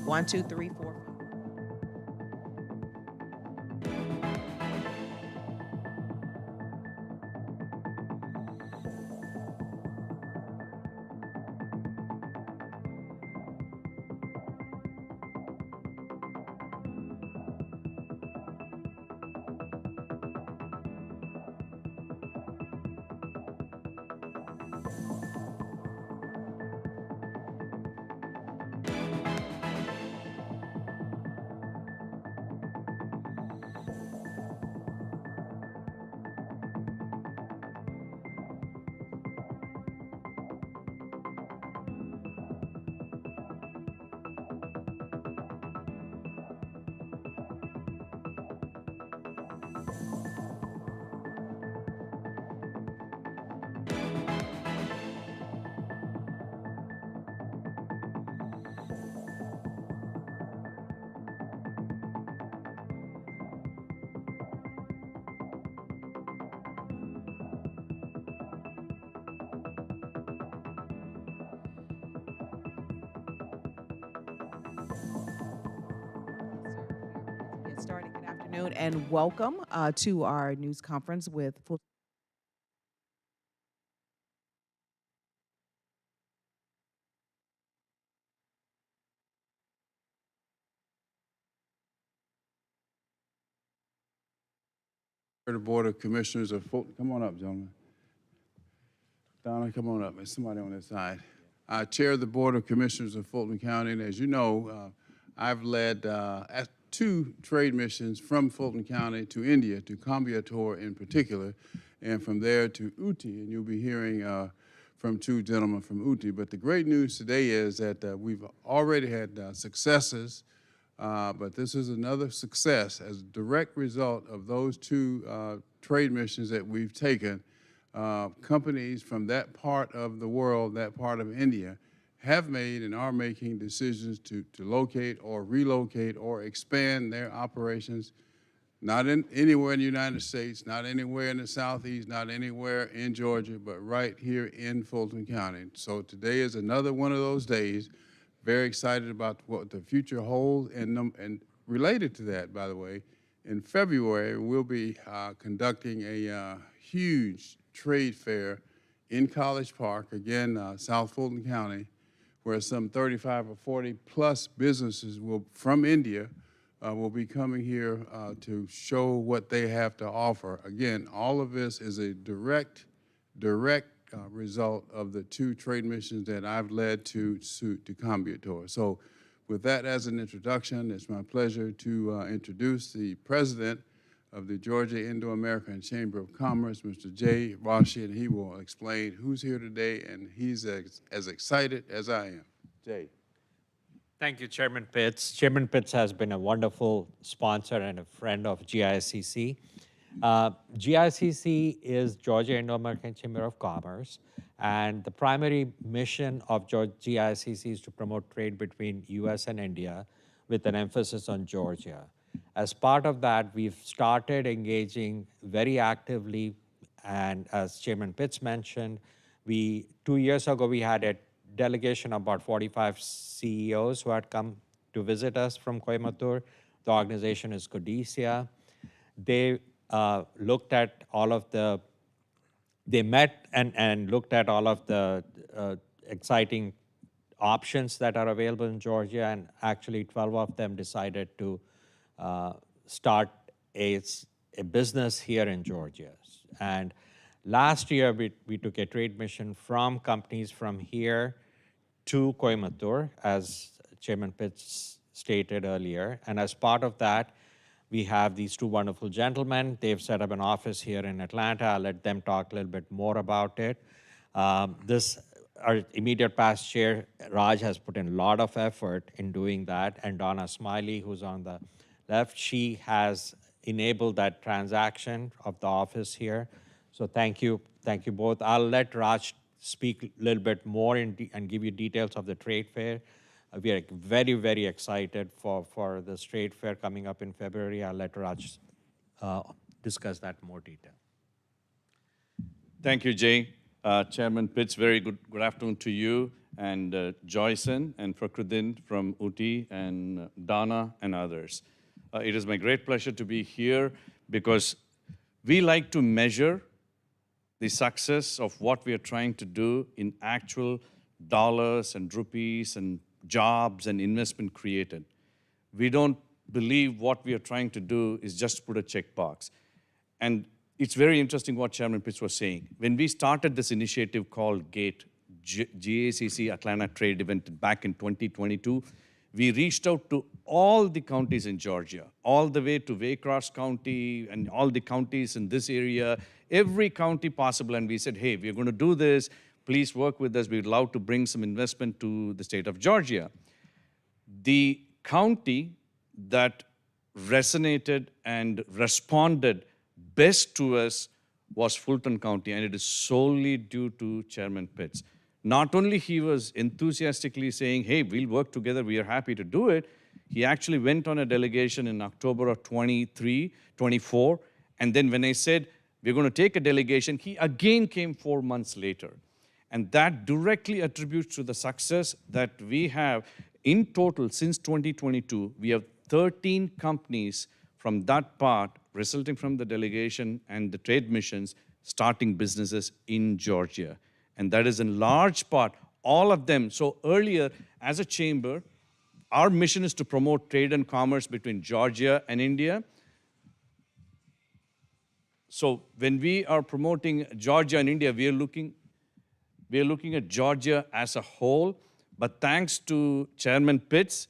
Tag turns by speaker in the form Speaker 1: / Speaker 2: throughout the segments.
Speaker 1: One, two, three, four. Get started. Good afternoon and welcome to our news conference with Fulton.
Speaker 2: The Board of Commissioners of Fulton. Come on up, gentlemen. Donna, come on up. There's somebody on this side. I chair the Board of Commissioners of Fulton County, and as you know, I've led two trade missions from Fulton County to India, to Coimbatore in particular, and from there to Uti, and you'll be hearing from two gentlemen from Uti. But the great news today is that we've already had successes, but this is another success as a direct result of those two trade missions that we've taken. Companies from that part of the world, that part of India, have made and are making decisions to locate or relocate or expand their operations, not anywhere in the United States, not anywhere in the Southeast, not anywhere in Georgia, but right here in Fulton County. So today is another one of those days. Very excited about what the future holds, and related to that, by the way, in February, we'll be conducting a huge trade fair in College Park, again, South Fulton County, where some 35 or 40 plus businesses from India will be coming here to show what they have to offer. Again, all of this is a direct result of the two trade missions that I've led to Coimbatore. So with that as an introduction, it's my pleasure to introduce the president of the Georgia Indo-American Chamber of Commerce, Mr. Jay Rashi, and he will explain who's here today, and he's as excited as I am. Jay.
Speaker 3: Thank you, Chairman Pitts. Chairman Pitts has been a wonderful sponsor and a friend of GICC. GICC is Georgia Indo-American Chamber of Commerce, and the primary mission of GICC is to promote trade between U.S. and India with an emphasis on Georgia. As part of that, we've started engaging very actively, and as Chairman Pitts mentioned, 2 years ago, we had a delegation of about 45 CEOs who had come to visit us from Coimbatore. The organization is Codicia. They looked at all of the, they met and looked at all of the exciting options that are available in Georgia, and actually 12 of them decided to start a business here in Georgia. And last year, we took a trade mission from companies from here to Coimbatore, as Chairman Pitts stated earlier. And as part of that, we have these two wonderful gentlemen. They've set up an office here in Atlanta. I'll let them talk a little bit more about it. Our immediate past chair, Raj, has put in a lot of effort in doing that. And Donna Smiley, who's on the left, she has enabled that transaction of the office here. So thank you both. I'll let Raj speak a little bit more and give you details of the trade fair. We are very, very excited for this trade fair coming up in February. I'll let Raj discuss that in more detail.
Speaker 4: Thank you, Jay. Chairman Pitts, very good afternoon to you and Joyson and Fakruddin from Uti, and Dana and others. It is my great pleasure to be here because we like to measure the success of what we are trying to do in actual dollars and rupees and jobs and investment created. We don't believe what we are trying to do is just put a checkbox. And it's very interesting what Chairman Pitts was saying. When we started this initiative called GATE, GACC Atlanta Trade Event back in 2022, we reached out to all the counties in Georgia, all the way to Waycross County and all the counties in this area, every county possible, and we said, hey, we're going to do this. Please work with us. We'd love to bring some investment to the state of Georgia. The county that resonated and responded best to us was Fulton County, and it is solely due to Chairman Pitts. Not only he was enthusiastically saying, hey, we'll work together, we are happy to do it, he actually went on a delegation in October of 24, and then when I said, we're going to take a delegation, he again came 4 months later. And that directly attributes to the success that we have. In total, since 2022, we have 13 companies from that part, resulting from the delegation and the trade missions, starting businesses in Georgia. And that is in large part, all of them. So earlier, as a chamber, our mission is to promote trade and commerce between Georgia and India. So when we are promoting Georgia and India, we are looking at Georgia as a whole. But thanks to Chairman Pitts,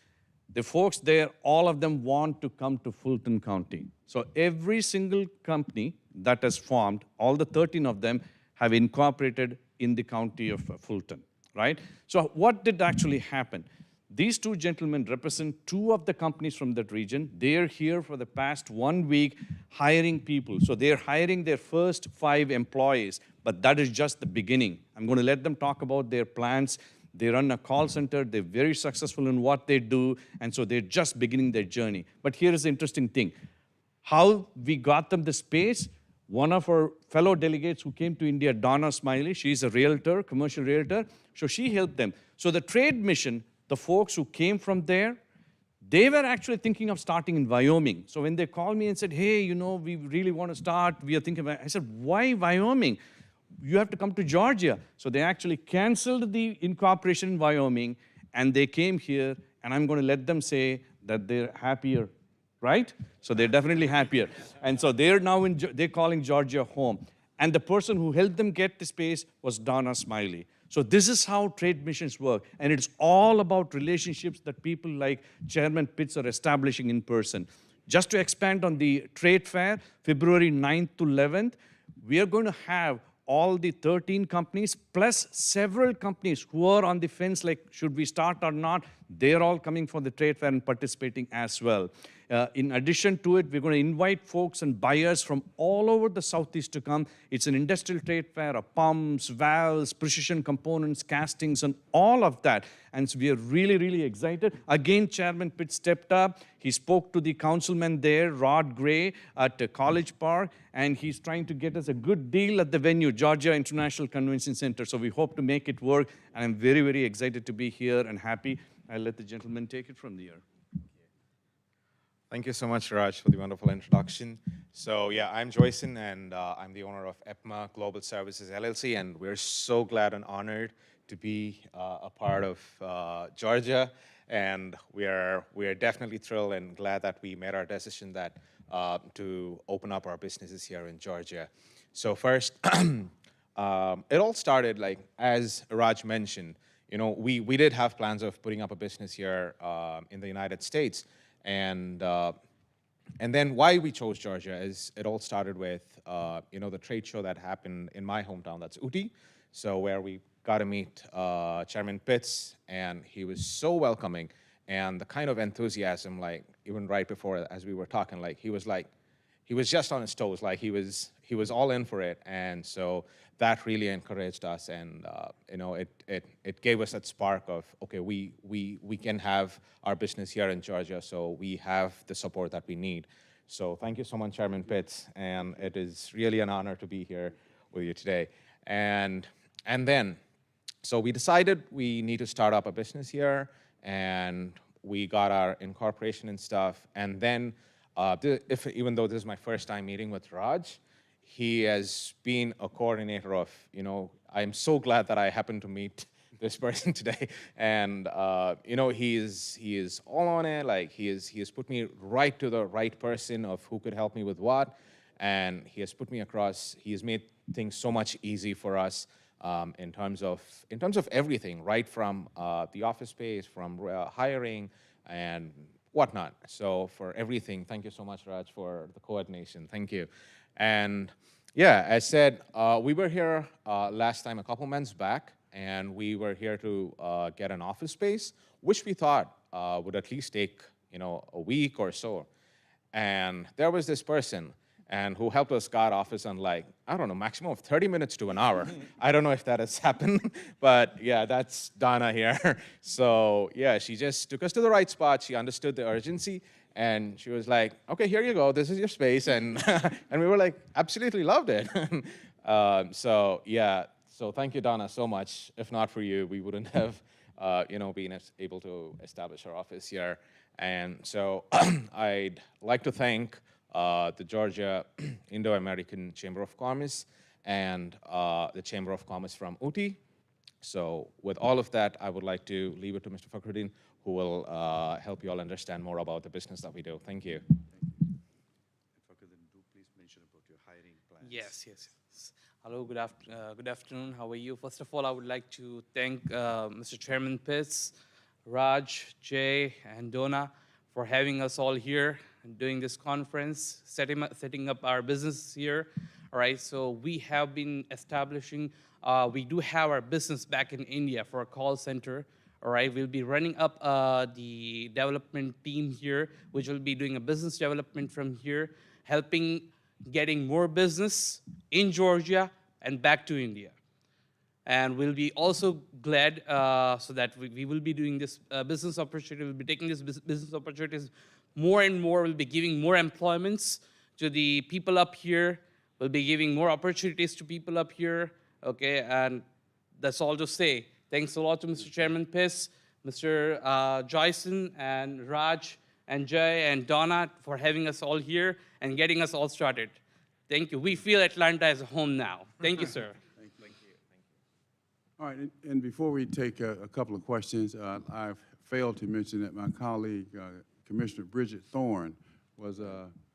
Speaker 4: the folks there, all of them want to come to Fulton County. So every single company that has formed, all the 13 of them have incorporated in the county of Fulton, right? So what did actually happen? These two gentlemen represent two of the companies from that region. They're here for the past 1 week hiring people. So they're hiring their first 5 employees, but that is just the beginning. I'm going to let them talk about their plans. They run a call center. They're very successful in what they do, and so they're just beginning their journey. But here is the interesting thing. How we got them the space, one of our fellow delegates who came to India, Donna Smiley, she's a realtor, commercial realtor, so she helped them. So the trade mission, the folks who came from there, they were actually thinking of starting in Wyoming. So when they called me and said, hey, you know, we really want to start, we are thinking about, I said, why Wyoming? You have to come to Georgia. So they actually canceled the incorporation in Wyoming, and they came here, and I'm going to let them say that they're happier, right? So they're definitely happier. And so they're now they're calling Georgia home. And the person who helped them get the space was Donna Smiley. So this is how trade missions work. And it's all about relationships that people like Chairman Pitts are establishing in person. Just to expand on the trade fair, February 9th to 11th, we are going to have all the 13 companies, plus several companies who are on the fence, like, should we start or not? They're all coming for the trade fair and participating as well. In addition to it, we're going to invite folks and buyers from all over the Southeast to come. It's an industrial trade fair of pumps, valves, precision components, castings, and all of that. And so we are really, really excited. Again, Chairman Pitt stepped up. He spoke to the councilman there, Rod Gray, at College Park, and he's trying to get us a good deal at the venue, Georgia International Convention Center. So we hope to make it work, and I'm very, very excited to be here and happy. I'll let the gentleman take it from there.
Speaker 5: Thank you so much, Raj, for the wonderful introduction. So yeah, I'm Joyson, and I'm the owner of EPMA Global Services, LLC, and we're so glad and honored to be a part of Georgia. And we are definitely thrilled and glad that we made our decision that to open up our businesses here in Georgia. So first, it all started, like, as Raj mentioned, you know, we did have plans of putting up a business here in the United States. And then why we chose Georgia is it all started with, you know, the trade show that happened in my hometown, that's Uti. So where we got to meet Chairman Pitts, and he was so welcoming, and the kind of enthusiasm, like, even right before, as we were talking, like, he was just on his toes, like, he was all in for it. And so that really encouraged us, and you know, it gave us that spark of, okay, we can have our business here in Georgia, so we have the support that we need. So thank you so much, Chairman Pitts, and it is really an honor to be here with you today. And then, So we decided we need to start up a business here, and we got our incorporation and stuff. And then, even though this is my first time meeting with Raj, he has been a coordinator of, I'm so glad that I happened to meet this person today. And, he is all on it. Like, he has put me right to the right person of who could help me with what. And he has put me across, he has made things so much easy for us. In terms of everything, right from the office space, from hiring and whatnot. So for everything, thank you so much, Raj, for the coordination. Thank you. And yeah, as said, we were here last time a couple months back, and we were here to get an office space, which we thought would at least take a week or so. And there was this person and who helped us got office on, like, I don't know, maximum of 30 minutes to an hour. I don't know if that has happened, but yeah, that's Donna here. So yeah, she just took us to the right spot. She understood the urgency, and she was like, okay, here you go, this is your space. And, and we were like, absolutely loved it. So yeah, so thank you, Donna, so much. If not for you, we wouldn't have been able to establish our office here. And so I'd like to thank the Georgia Indo-American Chamber of Commerce and the Chamber of Commerce from UTI. So with all of that, I would like to leave it to Mr. Fakhruddin, who will help you all understand more about the business that we do. Thank you.
Speaker 4: Fakhruddin, do please mention about your hiring plans.
Speaker 6: Yes. Hello, good afternoon. How are you? First of all, I would like to thank Mr. Chairman Pitts, Raj, Jay, and Donna for having us all here and doing this conference, setting up our business here. All right, so we have been establishing, we do have our business back in India for a call center. All right, we'll be running up the development team here, which will be doing a business development from here, helping getting more business in Georgia and back to India. And we'll be also glad so that we will be doing this business opportunity. We'll be taking this business opportunities more and more. We'll be giving more employments to the people up here. We'll be giving more opportunities to people up here. Okay, and that's all to say. Thanks a lot to Mr. Chairman Piss, Mr. Joyson, and Raj, and Jay, and Donna for having us all here and getting us all started. Thank you. We feel Atlanta as a home now. Thank you, sir.
Speaker 2: All right, and before we take a couple of questions, I've failed to mention that my colleague, Commissioner Bridget Thorne, was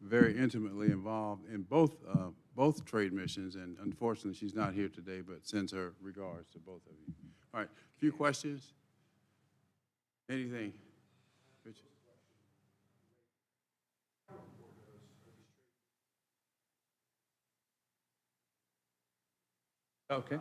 Speaker 2: very intimately involved in both trade missions, and unfortunately, she's not here today, but sends her regards to both of you. All right, a few questions? Anything? Richard?
Speaker 4: Okay.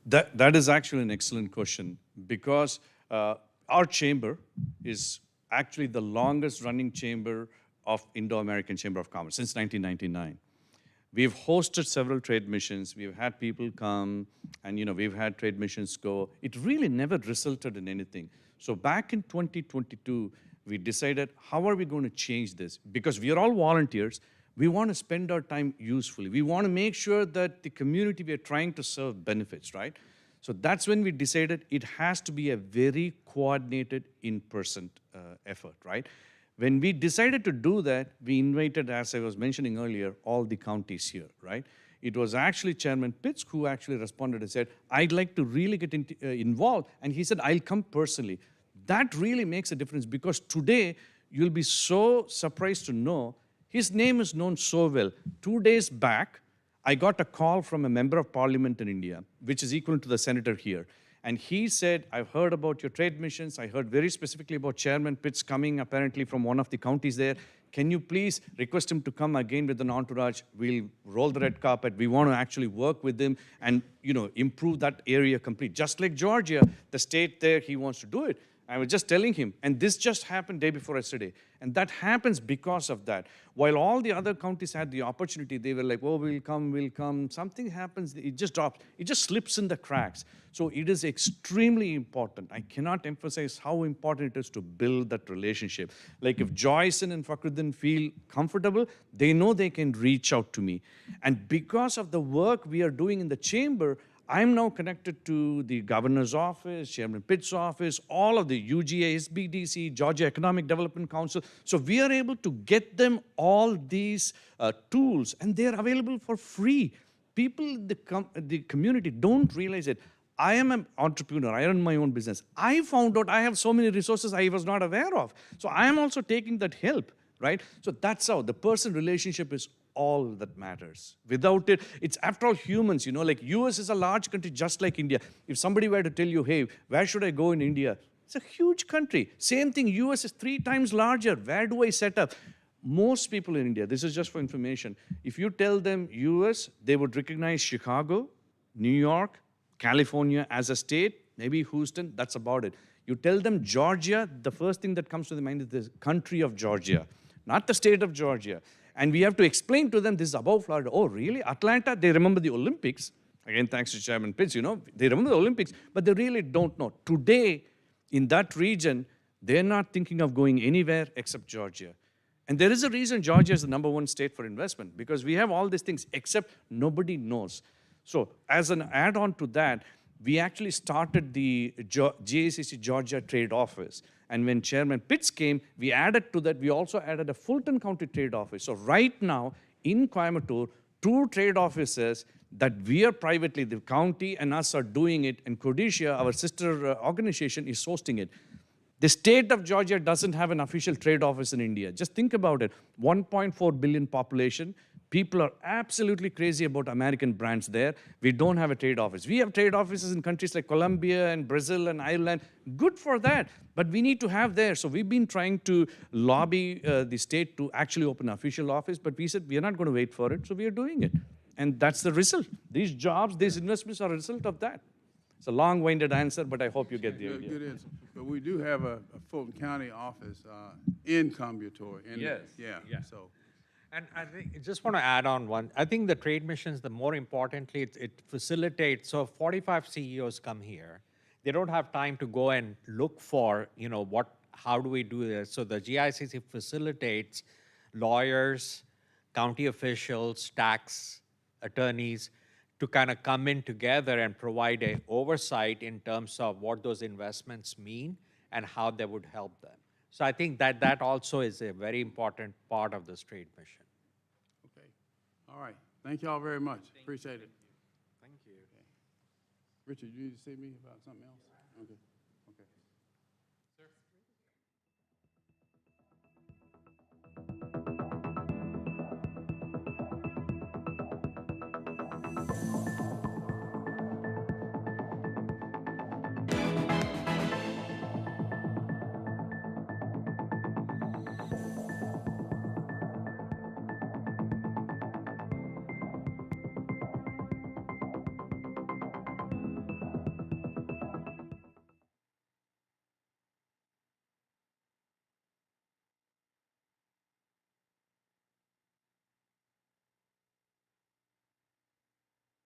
Speaker 4: That is actually an excellent question, because our chamber is actually the longest running chamber of Indo-American Chamber of Commerce since 1999. We've hosted several trade missions. We've had people come, and we've had trade missions go. It really never resulted in anything. So back in 2022, we decided, how are we going to change this? Because we are all volunteers. We want to spend our time usefully. We want to make sure that the community we are trying to serve benefits, right? So that's when we decided it has to be a very coordinated in-person effort, right? When we decided to do that, we invited, as I was mentioning earlier, all the counties here, right? It was actually Chairman Pitts who actually responded and said, I'd like to really get involved. And he said, I'll come personally. That really makes a difference, because today you'll be so surprised to know his name is known so well. 2 days back, I got a call from a member of parliament in India, which is equal to the senator here. And he said, I've heard about your trade missions. I heard very specifically about Chairman Pitts coming apparently from one of the counties there. Can you please request him to come again with an entourage? We'll roll the red carpet. We want to actually work with him and improve that area complete. Just like Georgia, the state there, he wants to do it. I was just telling him, and this just happened day before yesterday. And that happens because of that. While all the other counties had the opportunity, they were like, oh, we'll come. Something happens, it just drops. It just slips in the cracks. So it is extremely important. I cannot emphasize how important it is to build that relationship. Like if Joyson and Fakhruddin feel comfortable, they know they can reach out to me. And because of the work we are doing in the chamber, I'm now connected to the governor's office, Chairman Pitt's office, all of the UGA, SBDC, Georgia Economic Development Council. So we are able to get them all these tools, and they are available for free. People in the community don't realize it. I am an entrepreneur. I run my own business. I found out I have so many resources I was not aware of. So I am also taking that help, right? So that's how the person relationship is all that matters. Without it, it's after all humans, like US is a large country just like India. If somebody were to tell you, hey, where should I go in India? It's a huge country. Same thing, US is 3 times larger. Where do I set up? Most people in India, this is just for information, if you tell them US, they would recognize Chicago, New York, California as a state, maybe Houston, that's about it. You tell them Georgia, the first thing that comes to the mind is the country of Georgia, not the state of Georgia. And we have to explain to them this is above Florida. Oh, really? Atlanta, they remember the Olympics. Again, thanks to Chairman Pitts, they remember the Olympics, but they really don't know. Today, in that region, they're not thinking of going anywhere except Georgia. And there is a reason Georgia is the #1 state for investment, because we have all these things, except nobody knows. So as an add-on to that, we actually started the GACC Georgia Trade Office. And when Chairman Pitts came, we added to that, we also added a Fulton County Trade Office. So right now, in Coimbatore, 2 trade offices that we are privately, the county and us are doing it, and Codicia, our sister organization, is hosting it. The state of Georgia doesn't have an official trade office in India. Just think about it. 1.4 billion population. People are absolutely crazy about American brands there. We don't have a trade office. We have trade offices in countries like Colombia and Brazil and Ireland. Good for that. But we need to have there. So we've been trying to lobby the state to actually open an official office. But we said we are not going to wait for it. So we are doing it. And that's the result. These jobs, these investments are a result of that. It's a long-winded answer, but I hope you get the idea.
Speaker 2: Good answer. But we do have a Fulton County office in Coimbatore.
Speaker 4: Yes.
Speaker 2: Yeah.
Speaker 3: Yeah.
Speaker 2: So.
Speaker 3: And I think, I just want to add on one. I think the trade missions, the more importantly, it facilitates. So 45 CEOs come here. They don't have time to go and look for, how do we do this? So the GICC facilitates lawyers, county officials, tax attorneys to kind of come in together and provide an oversight in terms of what those investments mean and how they would help them. So I think that also is a very important part of this trade mission.
Speaker 2: Okay. All right. Thank you all very much. Appreciate it.
Speaker 5: Thank you.
Speaker 2: Richard, you need to see me about something else? Okay.